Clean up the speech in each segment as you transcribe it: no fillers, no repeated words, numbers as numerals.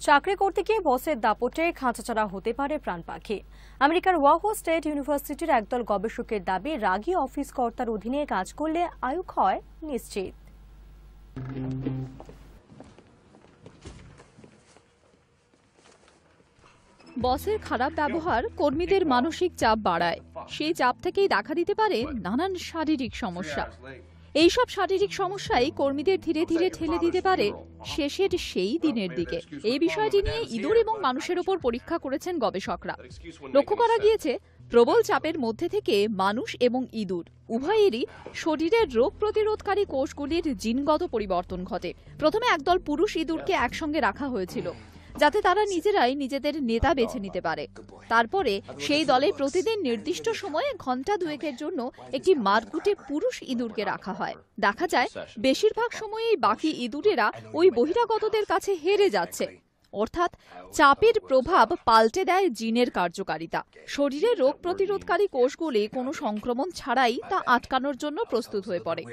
চাকরি করতে গিয়ে বসের দাপটে খাঁচাছাড়া হতে পারে প্রাণ পাখি। আমেরিকার ওয়াহো স্টেট ইউনিভার্সিটির একদল গবেষকের দাবি, রাগী অফিস কর্তার অধীনে কাজ করলে আয়ু ক্ষয় নিশ্চিত। বসের খারাপ ব্যবহার কর্মীদের মানসিক চাপ বাড়ায়। সেই চাপ থেকেই দেখা দিতে পারে নানান শারীরিক সমস্যা। এইসব শারীরিক সমস্যাই কর্মীদের ধীরে ধীরে ঠেলে দিতে পারে শেষের সেই দিনের দিকে। এই বিষয়টি নিয়ে ইঁদুর এবং মানুষের ওপর পরীক্ষা করেছেন গবেষকরা। লক্ষ্য করা গিয়েছে, প্রবল চাপের মধ্যে থেকে মানুষ এবং ইঁদুর উভয়েরই শরীরের রোগ প্রতিরোধকারী কোষগুলির জিনগত পরিবর্তন ঘটে। প্রথমে একদল পুরুষ ইঁদুরকে একসঙ্গে রাখা হয়েছিল যাতে তারা নিজেরাই নিজেদের নেতা বেছে নিতে পারে। তারপরে সেই দলে প্রতিদিন নির্দিষ্ট সময়ে ঘন্টা দুয়েকের জন্য একটি মারকুটে পুরুষ ইঁদুরকে রাখা হয়। দেখা যায় বেশিরভাগ সময়েই বাকি ইঁদুরেরা ওই বহিরাগতদের কাছে হেরে যাচ্ছে। অর্থাৎ চাপের প্রভাব পাল্টে দেয় জিনের কার্যকারিতা। শরীরে রোগ প্রতিরোধকারী কোষগুলি কোনো সংক্রমণ ছাড়াই তা আটকানোর জন্য প্রস্তুত হয়ে পড়ে।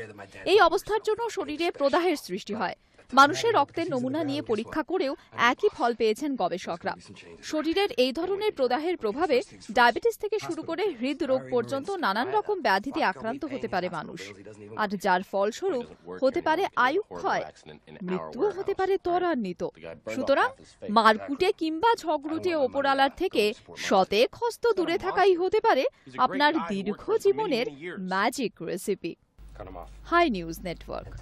এই অবস্থার জন্য শরীরে প্রদাহের সৃষ্টি হয়। মানুষের রক্তের নমুনা নিয়ে পরীক্ষা করেও একই ফল পেয়েছেন গবেষকরা। শরীরের এই ধরনের প্রদাহের প্রভাবে ডায়াবেটিস থেকে শুরু করে হৃদরোগ পর্যন্ত নানান রকম ব্যাধিতে আক্রান্ত হতে পারে মানুষ, আর যার ফলস্বরূপ হতে পারে আয়ু ক্ষয়, মৃত্যুও হতে পারে ত্বরান্বিত। সুতরাং মারকুটে কিংবা ঝগড়ুটে ওপরালার থেকে শতেক হস্ত দূরে থাকাই হতে পারে আপনার দীর্ঘ জীবনের magic recipe. Hi news network.